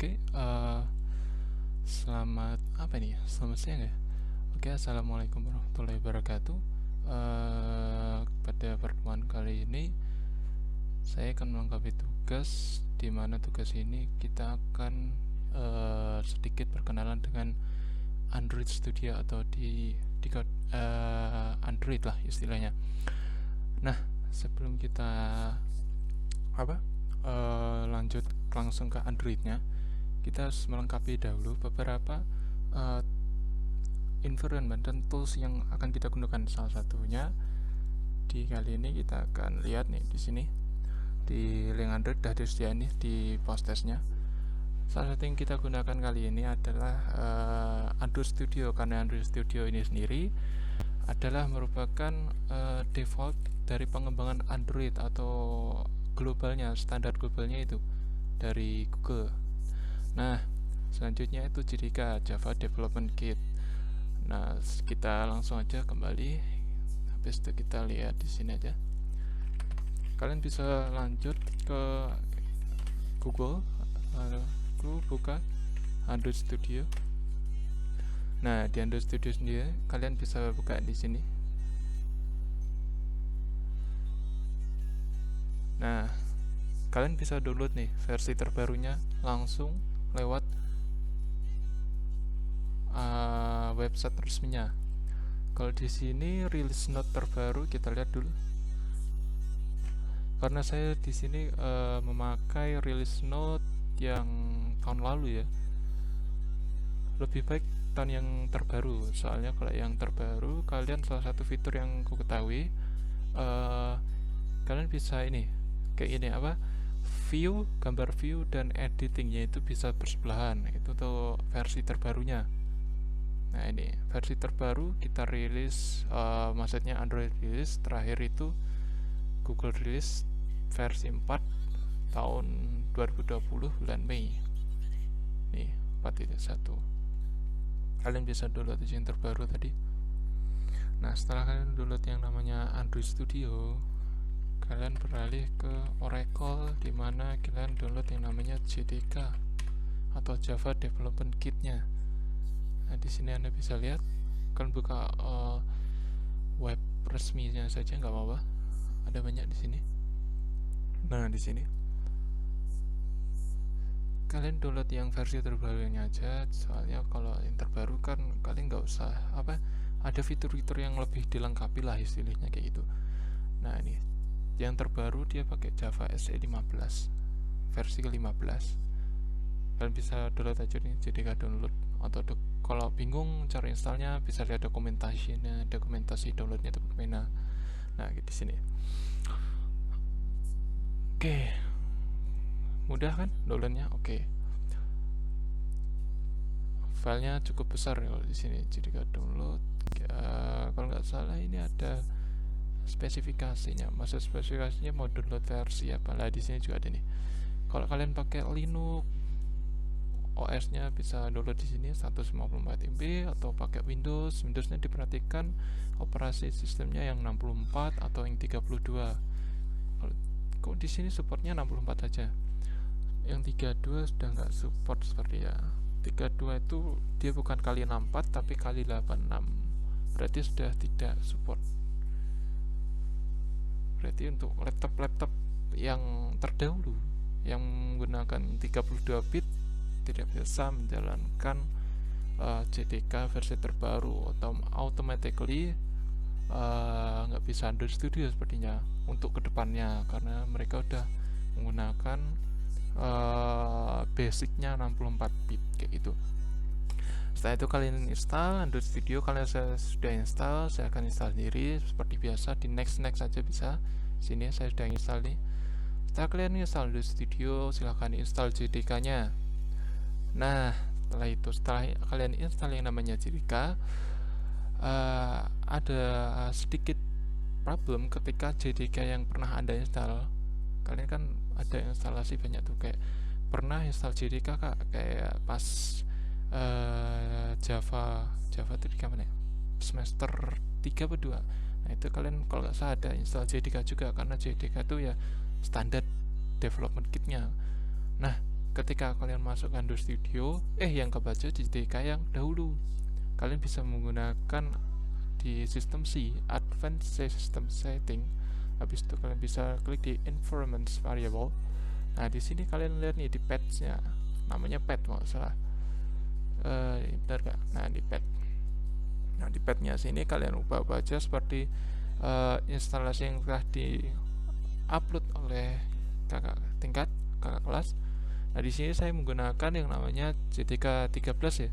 Oke, selamat apa nih ya? Selamat siang ya. Oke, assalamualaikum warahmatullahi wabarakatuh. Pada pertemuan kali ini, saya akan melengkapi tugas, di mana tugas ini kita akan sedikit perkenalan dengan Android Studio atau di Android lah istilahnya. Nah, sebelum kita lanjut langsung ke Androidnya, kita harus melengkapi dahulu beberapa uh, environment dan tools yang akan kita gunakan. Salah satunya di kali ini kita akan lihat nih di sini di link Android sudah disediakan nih di post testnya. Salah satu yang kita gunakan kali ini adalah Android Studio, karena Android Studio ini sendiri adalah merupakan default dari pengembangan Android atau globalnya, standar globalnya itu dari Google. Nah, selanjutnya itu JDK, Java Development Kit. Nah, kita langsung aja kembali. Habis itu kita lihat di sini aja. Kalian bisa lanjut ke Google, lalu buka Android Studio. Nah, di Android Studio sendiri kalian bisa buka di sini. Nah, kalian bisa download nih versi terbarunya langsung lewat website resminya. Kalau di sini release note terbaru kita lihat dulu. Karena saya di sini memakai release note yang tahun lalu ya. Lebih baik tahun yang terbaru. Soalnya kalau yang terbaru, kalian salah satu fitur yang aku ketahui, kalian bisa ini kayak ini view, gambar view dan editingnya itu bisa bersebelahan. Itu tuh versi terbarunya. Nah, ini versi terbaru kita rilis, maksudnya Android rilis terakhir itu Google rilis versi 4 tahun 2020 bulan Mei. Nih 4.1. Kalian bisa download yang terbaru tadi. Nah, setelah kalian download yang namanya Android Studio, kalian beralih ke Oracle, di mana kalian download yang namanya JDK atau Java Development Kit-nya. Nah, di sini Anda bisa lihat, kalian buka web resminya saja nggak apa-apa. Ada banyak di sini. Nah, di sini kalian download yang versi terbarunya aja, soalnya kalau yang terbaru kan kalian nggak usah ada fitur-fitur yang lebih dilengkapi lah istilahnya kayak gitu. Nah, ini yang terbaru dia pakai Java SE 15 versi ke-15. Kalian bisa download aja nih, JDK download, atau kalau bingung cara installnya bisa lihat dokumentasi downloadnya itu bagaimana. Nah, di sini. Oke. Mudah kan downloadnya? Oke. Filenya cukup besar ya kalau di sini. JDK download. Kalau nggak salah ini ada spesifikasinya. Maksud spesifikasinya mau download versi apa? Lah di sini juga ada nih. Kalau kalian pakai Linux, OS-nya bisa download di sini 154 MB, atau pakai Windowsnya diperhatikan operasi sistemnya yang 64 atau yang 32. Kok di sini supportnya 64 aja. Yang 32 sudah nggak support seperti ya. 32 itu dia bukan kali 64 tapi kali 86. Berarti sudah tidak support. Berarti untuk laptop yang terdahulu yang menggunakan 32 bit tidak bisa menjalankan JDK versi terbaru, atau automatically nggak bisa Android Studio sepertinya untuk kedepannya, karena mereka udah menggunakan basicnya 64 bit kayak gitu. Setelah itu kalian install Android Studio. Kalian sudah install, saya akan install sendiri seperti biasa, di next aja bisa. Sini saya sudah install nih. Setelah kalian install Android Studio, silahkan install JDK nya. Nah, setelah kalian install yang namanya JDK, ada sedikit problem ketika JDK yang pernah Anda install. Kalian kan ada instalasi banyak tuh, kayak pernah install JDK kayak pas Java itu di mana ya? Semester 3 atau 2. Nah, itu kalian kalau nggak salah ada install JDK juga, karena JDK itu ya standar development kitnya. Nah, ketika kalian masuk Android Studio, yang kebaca di JDK yang dahulu. Kalian bisa menggunakan di sistem C, Advanced System Setting. Habis itu kalian bisa klik di Environment Variable. Nah, di sini kalian lihat nih di patch-nya, namanya patch nggak salah. Benar gak? Nah, di patch. Nah, di patch-nya sini kalian ubah aja seperti instalasi yang telah di-upload oleh kakak kelas. Nah, di sini saya menggunakan yang namanya JDK 13 ya.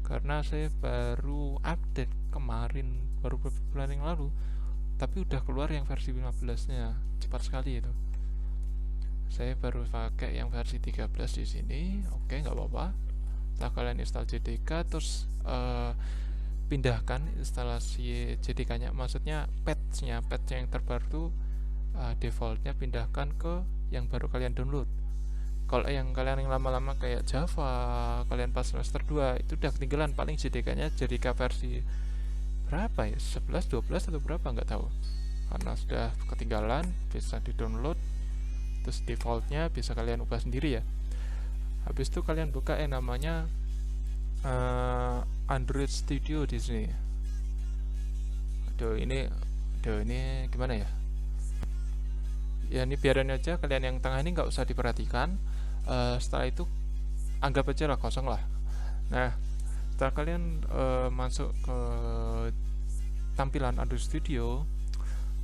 Karena saya baru update kemarin, baru beberapa bulan yang lalu. Tapi udah keluar yang versi 15-nya. Cepat sekali itu. Saya baru pakai yang versi 13 di sini. Oke, nggak apa-apa. Setelah kalian install JDK, terus pindahkan instalasi JDK-nya, maksudnya patch-nya yang terbaru, defaultnya pindahkan ke yang baru kalian download. Kalau yang kalian yang lama-lama kayak Java, kalian pas semester 2 itu udah ketinggalan, paling JDK-nya JDK versi berapa ya, 11, 12 atau berapa nggak tahu, karena sudah ketinggalan. Bisa di download, terus defaultnya bisa kalian ubah sendiri ya. Habis itu kalian buka yang namanya Android Studio di sini. Ini gimana ya? Ya, ini biarin aja, kalian yang tengah ini nggak usah diperhatikan. Setelah itu anggap aja lah kosong lah. Nah, setelah kalian masuk ke tampilan Android Studio,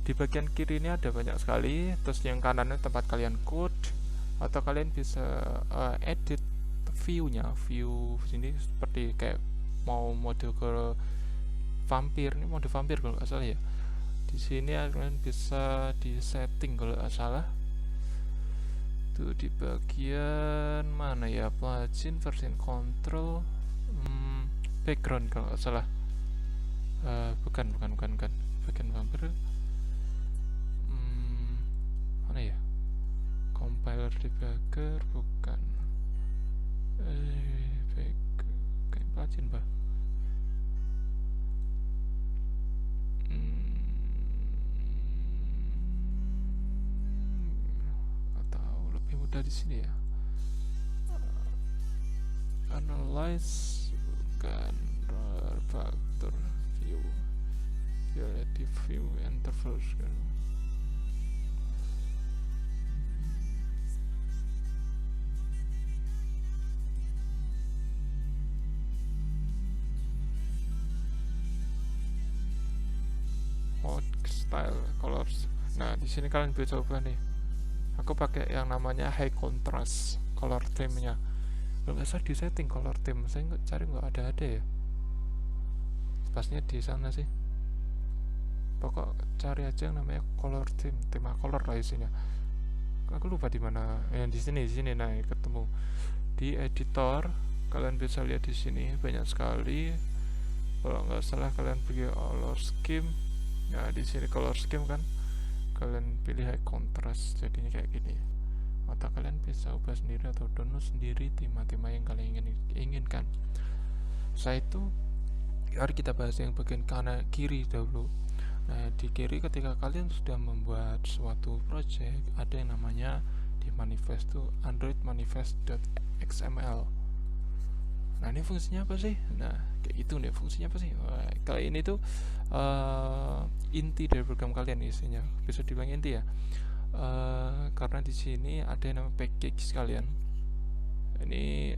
di bagian kiri ini ada banyak sekali. Terus yang kanannya tempat kalian code, atau kalian bisa edit view-nya. View sini seperti kayak mau mode ke vampir, ini mode vampir kalau nggak salah ya. Di sini kalian bisa di setting kalau nggak salah. Tuh di bagian mana ya, plugin, version control, background kalau nggak salah. Bukan bagian vampir. Mana ya? Compiler debugger, bukan. Kayak plugin bah. Atau lebih mudah di sini ya. Analyze, bukan. Factor view, relative view, interface kan. Style colors. Nah, di sini kalian bisa coba nih. Aku pakai yang namanya high contrast color theme-nya. Kalau nggak salah di setting color theme, saya nggak cari, nggak ada ya. Pasnya di sana sih. Pokok cari aja yang namanya color theme, tema color lah isinya. Aku lupa di mana. Di sini. Nah, ketemu di editor. Kalian bisa lihat di sini banyak sekali. Kalau nggak salah kalian pergi color scheme. Nah, di sini color scheme kan, kalian pilih high contrast, jadinya kayak gini. Atau kalian bisa ubah sendiri atau download sendiri tema-tema yang kalian inginkan. Setelah itu, mari kita bahas yang bagian kanan kiri dahulu. Nah, di kiri ketika kalian sudah membuat suatu project, ada yang namanya di manifest tuh Android manifest.xml. Nah, ini fungsinya apa sih? Nah, kayak gitu nih, fungsinya apa sih? Kalau ini tuh inti dari program kalian isinya, bisa dibilang inti ya. Karena di sini ada yang namanya package kalian. Ini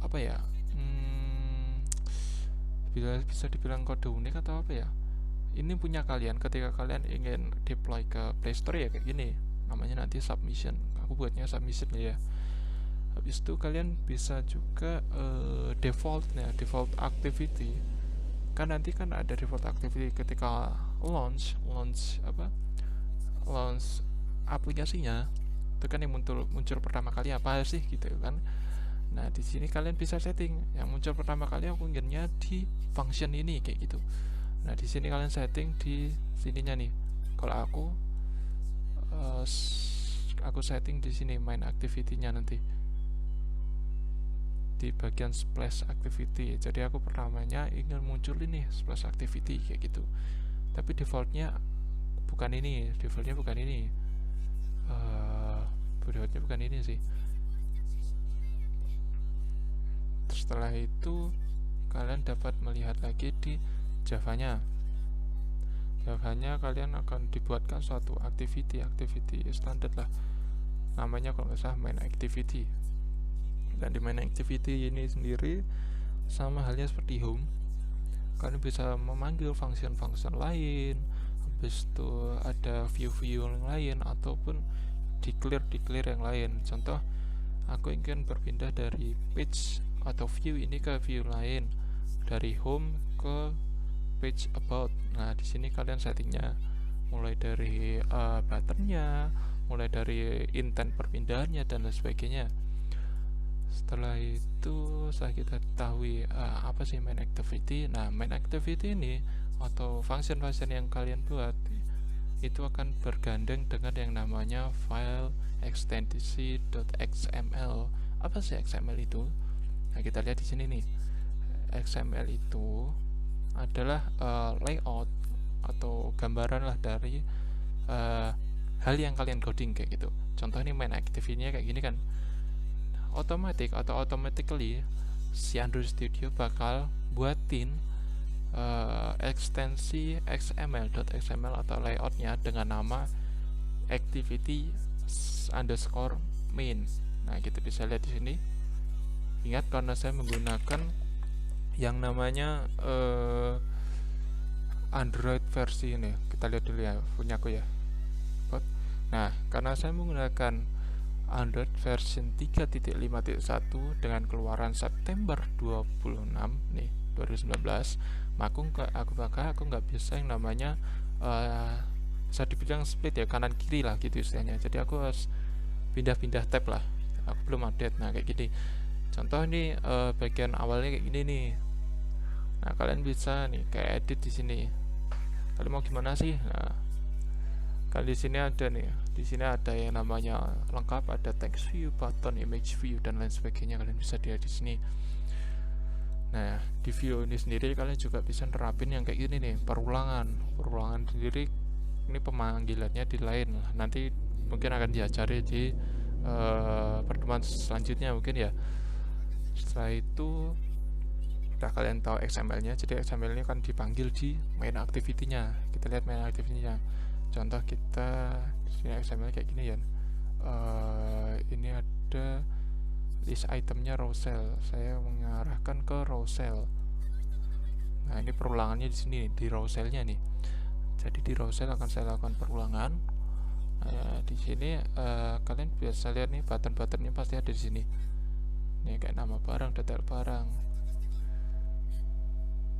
apa ya? Bisa dibilang kode unik atau apa ya? Ini punya kalian ketika kalian ingin deploy ke Play Store ya kayak gini. Namanya nanti submission. Aku buatnya submission ya. Habis itu kalian bisa juga default activity. Kan nanti kan ada default activity ketika launch aplikasinya. Itu kan yang muncul pertama kali apa sih gitu kan. Nah, di sini kalian bisa setting yang muncul pertama kali aku inginnya di function ini kayak gitu. Nah, di sini kalian setting di sininya nih. Kalau aku setting di sini main activity-nya nanti di bagian splash activity. Jadi aku pertamanya ingin muncul ini splash activity kayak gitu. Tapi defaultnya bukan ini. defaultnya bukan ini sih. Setelah itu kalian dapat melihat lagi di Javanya. Kalian akan dibuatkan suatu activity standar lah, namanya kalau nggak salah main activity. Dan di main activity ini sendiri sama halnya seperti home, kalian bisa memanggil function lain, habis itu ada view yang lain ataupun declare yang lain. Contoh, aku ingin berpindah dari page atau view ini ke view lain, dari home ke page about. Nah, di sini kalian settingnya mulai dari buttonnya, mulai dari intent perpindahannya dan lain sebagainya. Setelah itu kita ketahui apa sih main activity. Nah, main activity ini atau function yang kalian buat itu akan bergandeng dengan yang namanya file extension.xml. Apa sih XML itu? Nah, kita lihat di sini nih. XML itu adalah layout atau gambaran lah dari hal yang kalian coding kayak gitu. Contoh ini main activity-nya kayak gini kan. Automatically si Android Studio bakal buatin ekstensi xml.xml atau layoutnya dengan nama activity_main. Nah, kita bisa lihat di sini. Ingat, karena saya menggunakan yang namanya Android versi ini. Kita lihat dulu ya, punya aku ya. Nah, karena saya menggunakan Android version 3.5.1 dengan keluaran September 26 nih 2019, maka aku nggak bisa yang namanya bisa dibilang split ya, kanan kiri lah gitu istilahnya. Jadi aku harus pindah-pindah tab lah. Aku belum update. Nah, kayak gini. Contoh ini bagian awalnya kayak gini nih. Nah, kalian bisa nih kayak edit di sini. Kalian mau gimana sih? Nah, kan di sini ada nih. Di sini ada yang namanya lengkap, ada text view, button, image view dan lain sebagainya. Kalian bisa lihat di sini. Nah, di view ini sendiri kalian juga bisa nerapin yang kayak gini nih, perulangan sendiri. Ini pemanggilannya di lain. Nanti mungkin akan diajari di pertemuan selanjutnya mungkin ya. Setelah itu kalian tahu XML-nya. Jadi XML-nya kan dipanggil di main activity-nya. Kita lihat main activity-nya. Contoh kita di sini XML kayak gini ya. Ini ada list itemnya row cell. Saya mengarahkan ke row cell. Nah, ini perulangannya di sini di row cell-nya nih. Jadi di row cell akan saya lakukan perulangan. Di sini kalian bisa lihat nih button-buttonnya pasti ada di sini. Nih kayak nama barang, detail barang.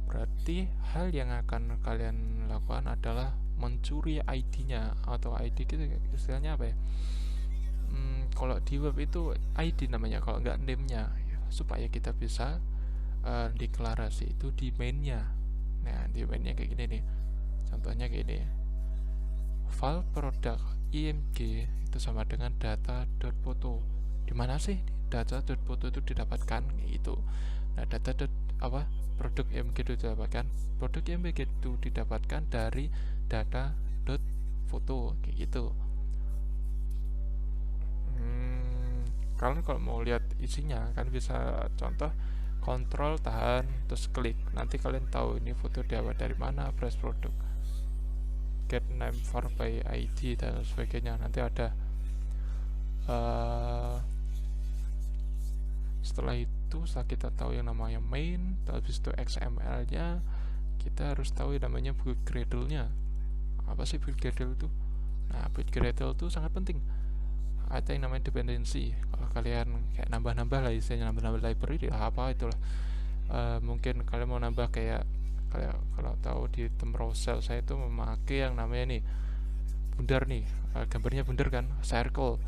Berarti hal yang akan kalian lakukan adalah mencuri ID-nya, atau ID itu istilahnya apa ya? Kalau di web itu ID namanya, kalau nggak name-nya, supaya kita bisa deklarasi itu di main-nya. Nah, di main-nya kayak gini nih. Contohnya kayak gini. File product img itu sama dengan data.photo. Di mana sih data.photo itu didapatkan? Itu. Nah, produk img itu didapatkan. Produk img itu didapatkan dari data.photo kayak gitu. Kalian kalau mau lihat isinya kan bisa contoh kontrol tahan terus klik, nanti kalian tahu ini foto dapat dari mana, press product, get name for by ID dan sebagainya. Nanti ada setelah itu kita tahu yang namanya main, habis itu XML nya kita harus tahu yang namanya build Gradle nya. Apa sih build Gradle itu? Nah, build Gradle itu sangat penting. Ada yang namanya dependency. Kalau kalian kayak nambah-nambah lah, istilahnya nambah-nambah library lah apa itulah. Mungkin kalian mau nambah kayak kalau tahu di Temrosel saya itu memakai yang namanya nih bundar nih, gambarnya bundar kan, circle.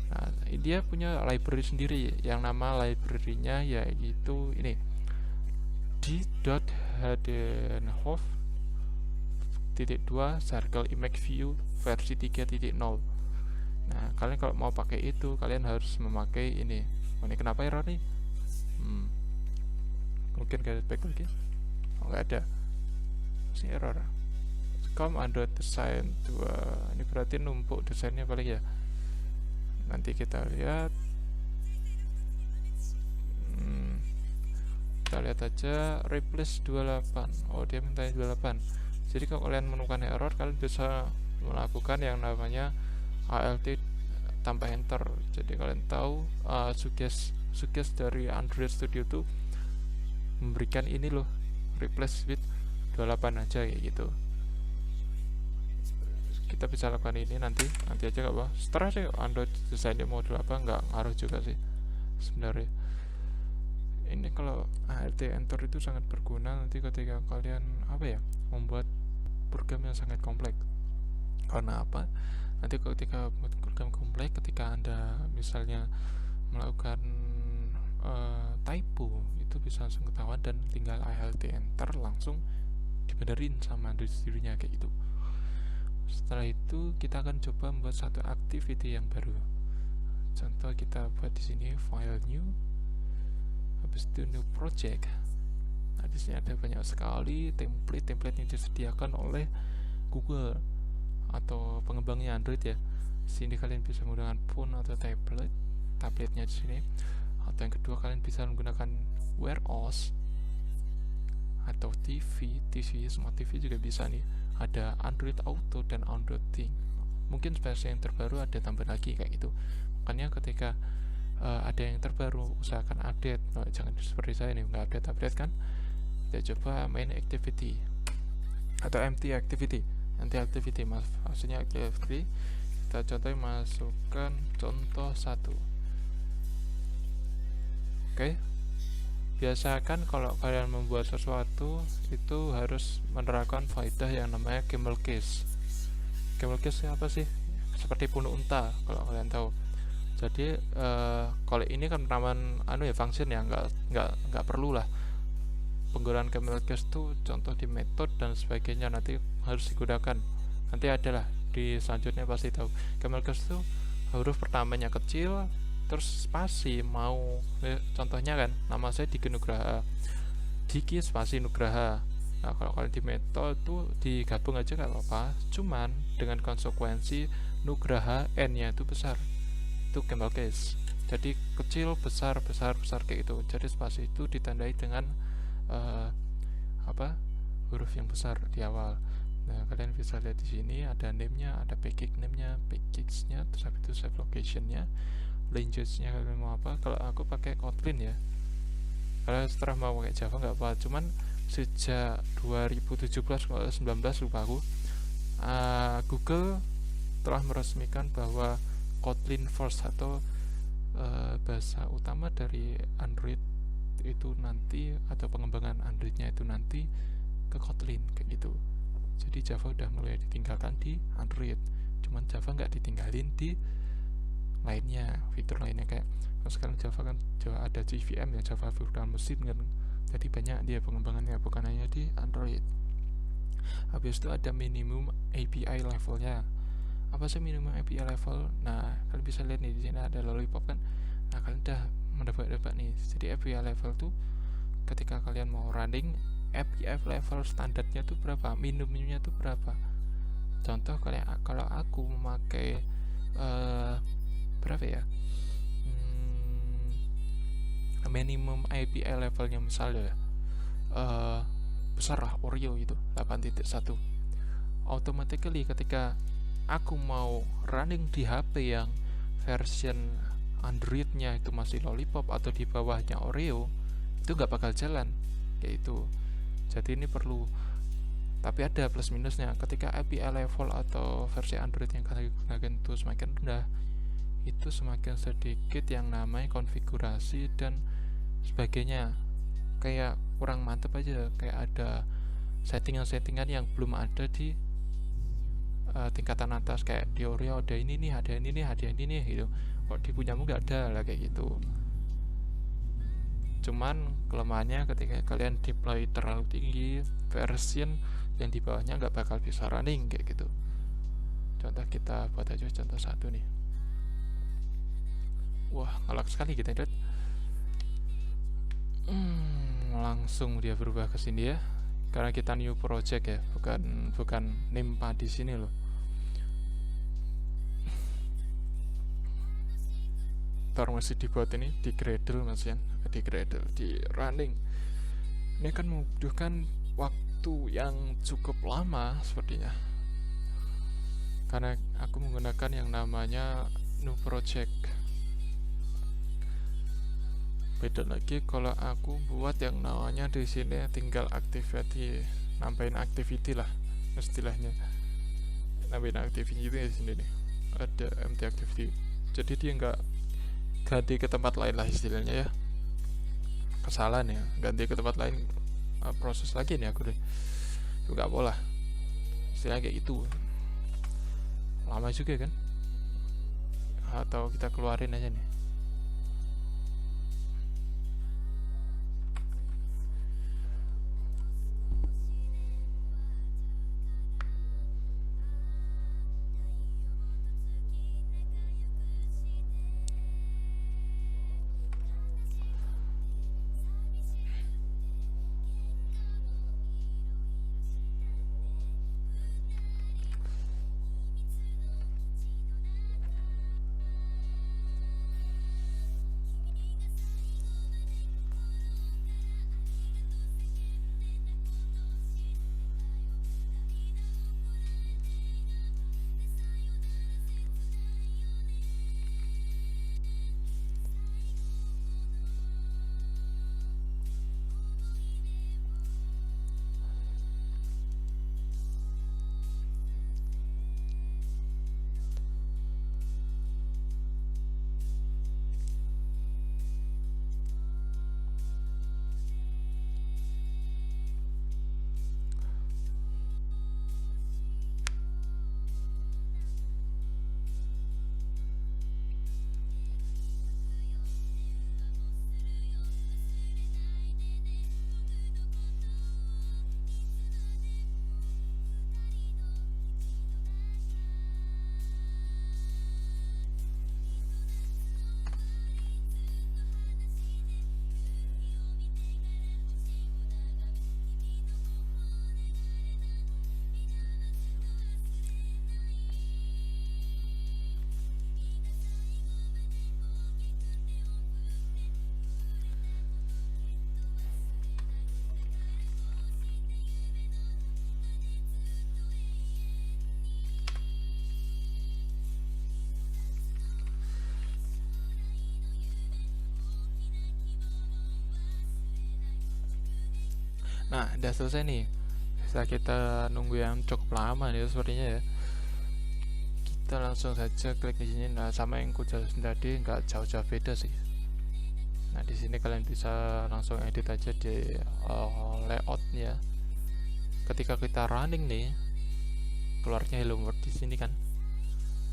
Nah, dia punya library sendiri yang nama library-nya yaitu ini d.hadenhof.2 circle image view versi 3.0. Nah, kalian kalau mau pakai itu kalian harus memakai ini. Ini kenapa error nih? Mungkin garis back lagi. Nggak ada. Masih error. Android design 2. Ini berarti numpuk desainnya paling ya. Nanti kita lihat, kita lihat aja replace 28. Oh, dia minta 28. Jadi kalau kalian menemukan error, kalian bisa melakukan yang namanya alt tambah enter. Jadi kalian tahu suggest dari Android Studio tuh memberikan ini loh, replace with 28 aja kayak gitu. Kita bisa lakukan ini nanti aja gak apa. Setelah sih Android desain modul apa nggak ngaruh juga sih sebenarnya. Ini kalau alt enter itu sangat berguna nanti ketika kalian membuat program yang sangat kompleks. Karena apa? Nanti ketika membuat program kompleks, ketika Anda misalnya melakukan typo, itu bisa langsung ketahuan dan tinggal alt enter langsung dibenerin sama Android Studio-nya kayak gitu. Setelah itu kita akan coba membuat satu activity yang baru. Contoh kita buat di sini file new, habis itu new project. Nah, di sini ada banyak sekali template yang disediakan oleh Google atau pengembangnya Android ya. Di sini kalian bisa menggunakan phone atau tabletnya di sini. Atau yang kedua, kalian bisa menggunakan Wear OS atau TV, Smart TV juga bisa nih. Ada Android Auto dan Android Thing. Mungkin versi yang terbaru ada tambah lagi kayak gitu. Makanya ketika ada yang terbaru, usahakan update. Jangan seperti saya nih, nggak update kan. Kita coba main activity atau empty activity. Maksudnya activity. Kita contoh masukkan contoh 1. Oke. Biasakan kalau kalian membuat sesuatu itu harus menerapkan faedah yang namanya camel case. Camel case apa sih? Seperti bunuh unta kalau kalian tahu. Jadi kalau ini kan penamaan function ya, nggak perlu lah penggunaan camel case tuh. Contoh di metode dan sebagainya nanti harus digunakan. Nanti adalah di selanjutnya pasti tahu. Camel case tuh huruf pertamanya kecil, terus spasi contohnya kan nama saya Diki Nugraha, Diki spasi Nugraha. Nah kalau kalian di metode tuh digabung aja nggak apa-apa, cuman dengan konsekuensi Nugraha n nya itu besar, itu camel case. Jadi kecil besar kayak gitu. Jadi spasi itu ditandai dengan huruf yang besar di awal. Nah kalian bisa lihat di sini ada name-nya, ada package name-nya, package-nya, terus habis itu save location-nya, language-nya kalian mau apa. Kalau aku pakai Kotlin ya, kalau setelah mau pakai Java nggak apa. Cuman sejak 2017 atau 2019 lupa aku, Google telah meresmikan bahwa Kotlin first atau bahasa utama dari Android itu nanti, atau pengembangan Androidnya itu nanti ke Kotlin kayak gitu. Jadi Java udah mulai ditinggalkan di Android, cuman Java nggak ditinggalin di lainnya, fitur lainnya kayak sekarang Java kan ada JVM ya, Java Virtual Machine kan. Jadi banyak dia pengembangannya, bukan hanya di Android. Habis itu ada minimum API levelnya. Apa sih minimum API level? Nah kalian bisa lihat nih di sini ada lollipop kan. Nah kalian udah mendapat nih. Jadi API level tuh ketika kalian mau running, API level standarnya tuh berapa, minimumnya tuh berapa. Contoh kalau aku memakai berapa ya, minimum API levelnya misalnya besar lah, Oreo itu 8.1. Automatically ketika aku mau running di HP yang version Androidnya itu masih lollipop atau di bawahnya Oreo, itu nggak bakal jalan kayak itu. Jadi ini perlu, tapi ada plus minusnya. Ketika API level atau versi Android yang kalian gunakan itu semakin rendah, itu semakin sedikit yang namanya konfigurasi dan sebagainya, kayak kurang mantep aja, kayak ada settingan yang belum ada di tingkatan atas. Kayak di Oreo ada ini nih gitu, kok di punyamu nggak ada lah kayak gitu. Cuman kelemahannya ketika kalian deploy terlalu tinggi, version yang di bawahnya nggak bakal bisa running kayak gitu. Contoh kita buat aja contoh 1 nih. Wah ngelak sekali kita lihat. Langsung dia berubah ke sini ya, karena kita new project ya, bukan nimpa di sini loh. Tor masih dibuat ini di Gradle Mas Yan, di Gradle, di running. Ini akan membutuhkan waktu yang cukup lama sepertinya, karena aku menggunakan yang namanya new project. Beda lagi kalau aku buat yang namanya di sini tinggal activity, nambahin activity lah istilahnya. Nambahin activity itu di sini nih. Ada empty activity. Jadi dia nggak ganti ke tempat lain lah istilahnya ya. Kesalahan ya, ganti ke tempat lain, proses lagi nih aku deh. Nggak boleh. Istilahnya kayak itu. Lama juga kan? Atau kita keluarin aja nih. Nah, udah selesai nih. Setelah kita nunggu yang cukup lama nih sepertinya ya, kita langsung saja klik di sini. Nah, sama yang ku jelasin tadi nggak jauh-jauh beda sih. Nah, di sini kalian bisa langsung edit aja di layoutnya. Ketika kita running nih, keluarnya hello world di sini kan.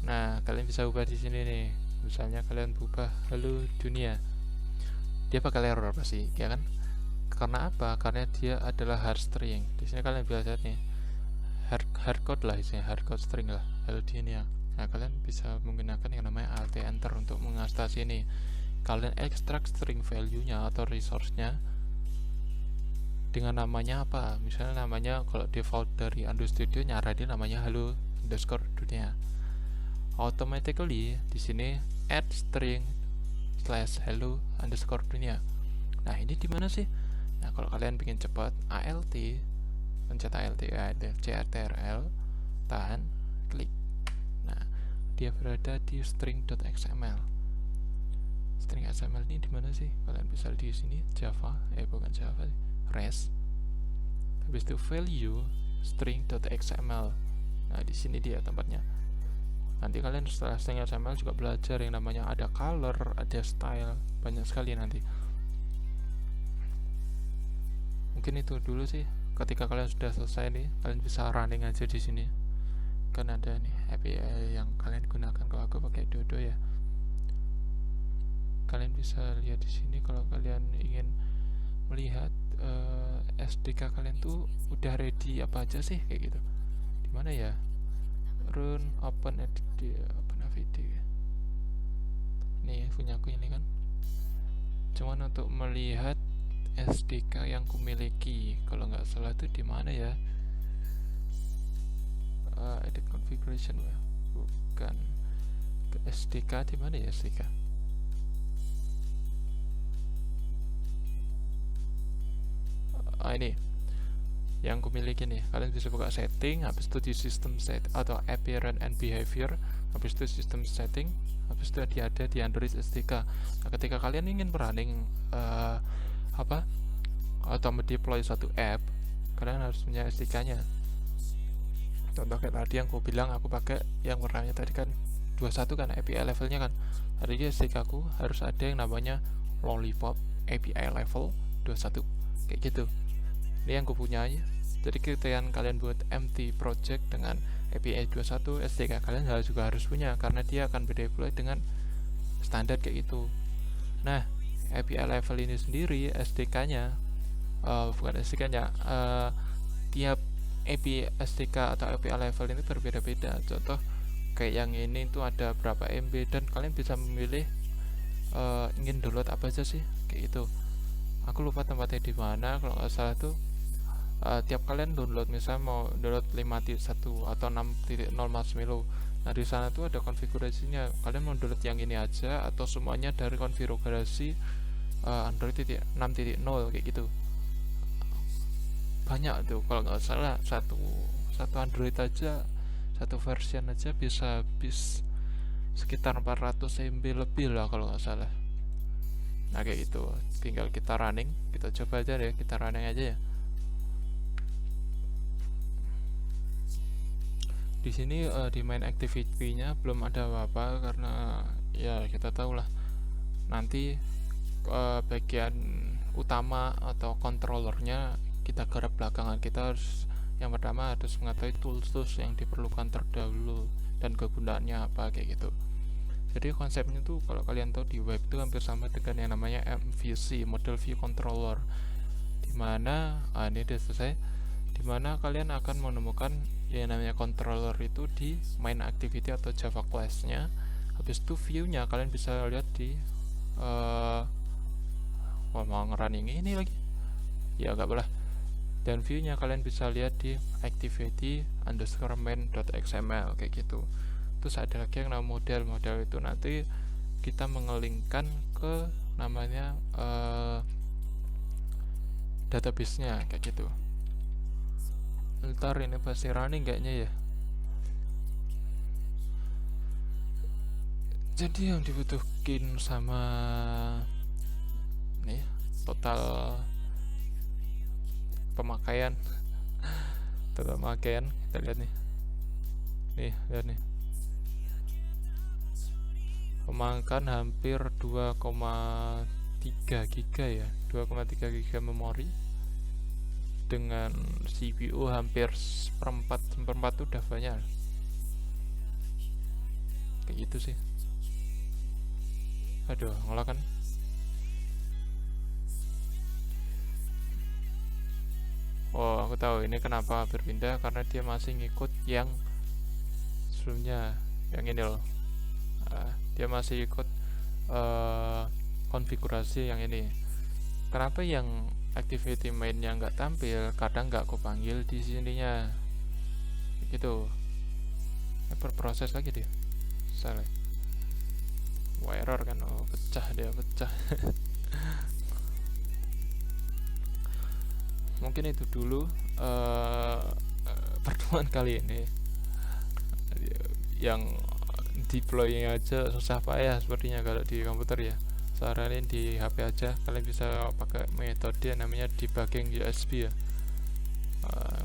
Nah, kalian bisa ubah di sini nih. Misalnya kalian ubah halo dunia, dia bakal error pasti, ya kan? Karena apa? Karena dia adalah hard string. Di sini kalian bisa lihat nih, hardcode lah isinya, hardcode string lah, halo dunia. Nah, kalian bisa menggunakan yang namanya alt enter untuk mengatasi ini. Kalian ekstrak string value-nya atau resource-nya dengan namanya apa? Misalnya namanya kalau default dari Android Studio nyaranin namanya halo underscore dunia. Automatically di sini add string slash hello underscore dunia. Nah, ini di mana sih? Nah, kalau kalian bikin cepat, alt, pencet alt, ctrl, tahan, klik. Nah, dia berada di string.xml. String XML ini di mana sih? Kalian bisa di sini Java, bukan Java, res. Habis itu value string.xml. Nah, di sini dia tempatnya. Nanti kalian setelah string XML juga belajar yang namanya ada color, ada style, banyak sekali nanti. Mungkin itu dulu sih. Ketika kalian sudah selesai nih, kalian bisa running aja di sini. Kan ada nih API yang kalian gunakan. Kalau aku pakai Dodo ya. Kalian bisa lihat di sini kalau kalian ingin melihat SDK kalian tuh udah ready apa aja sih kayak gitu. Di mana ya? Run open video. Nih punya aku ini kan. Cuman untuk melihat SDK yang kumiliki, kalau nggak salah tuh di mana ya? Edit configuration ya, bukan. Ke SDK di mana ya SDK? ini yang aku miliki nih, kalian bisa buka setting, habis itu di system set atau appearance and behavior, habis itu system setting, habis itu dia ada di Android SDK. Nah, ketika kalian ingin running atau mendeploy suatu app, kalian harus punya SDK-nya. Contoh kayak tadi yang aku bilang, aku pakai yang warnanya tadi kan 21 kan API levelnya kan. Tadi SDK aku harus ada yang namanya Lollipop API level 21 kayak gitu. Ini yang aku punya aja. Jadi ketika kalian buat empty project dengan API 21, SDK kalian juga harus punya, karena dia akan berdeploy dengan standar kayak gitu. Nah, API level ini sendiri SDK-nya bukan SDK-nya, tiap API SDK atau API level ini berbeda-beda. Contoh kayak yang ini itu ada berapa MB, dan kalian bisa memilih ingin download apa aja sih kayak gitu. Aku lupa tempatnya di mana, kalau nggak salah tuh tiap kalian download, misalnya mau download 5.1 atau 6.0 Marshmallow, nah di sana tuh ada konfigurasinya, kalian mau download yang ini aja atau semuanya dari konfigurasi Android 6.0 kayak gitu. Banyak tuh, kalau nggak salah satu Android aja, satu version aja bisa habis sekitar 400 MB lebih lah kalau nggak salah. Nah kayak gitu, tinggal kita running, kita coba aja deh, kita running aja ya. Di sini di main activity-nya belum ada apa-apa, karena ya kita tahu lah nanti bagian utama atau controllernya kita garap belakangan. Kita harus yang pertama harus mengetahui tools yang diperlukan terdahulu dan kegunaannya apa kayak gitu. Jadi konsepnya tuh kalau kalian tahu di web itu hampir sama dengan yang namanya MVC, Model View Controller, dimana ini udah selesai, dimana kalian akan menemukan yang namanya controller itu di main activity atau Java class-nya. Habis itu view-nya kalian bisa lihat di mau ngerunning ini lagi ya nggak boleh, dan view-nya kalian bisa lihat di activity_main.xml kayak gitu. Terus ada lagi yang namanya model itu nanti kita mengelingkan ke namanya database-nya kayak gitu. Ntar ini pasti running kayaknya ya. Jadi yang dibutuhkan sama nih total pemakaian kita lihat nih, lihat nih, pemakaian hampir 2,3 giga ya, 2,3 giga memori, dengan CPU hampir seperempat udah banyak kayak gitu sih. Aduh, ngolah kan. Oh, aku tahu ini kenapa berpindah, karena dia masih ngikut yang sebelumnya, yang ini loh. Dia masih ikut konfigurasi yang ini. Kenapa yang activity mainnya nggak tampil? Kadang nggak aku panggil di sininya gitu. Berproses lagi dia. Salah. Error kan, pecah. Mungkin itu dulu pertemuan kali ini. Yang deploy aja susah payah sepertinya kalau di komputer ya. Saranin di HP aja, kalian bisa pakai metode namanya debugging USB ya.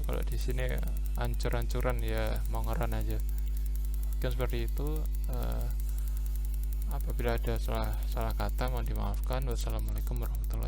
Kalau di sini ancur-ancuran ya, mau ngeran aja. Mungkin seperti itu. Apabila ada salah kata mohon dimaafkan. Wassalamualaikum warahmatullahi wabarakatuh.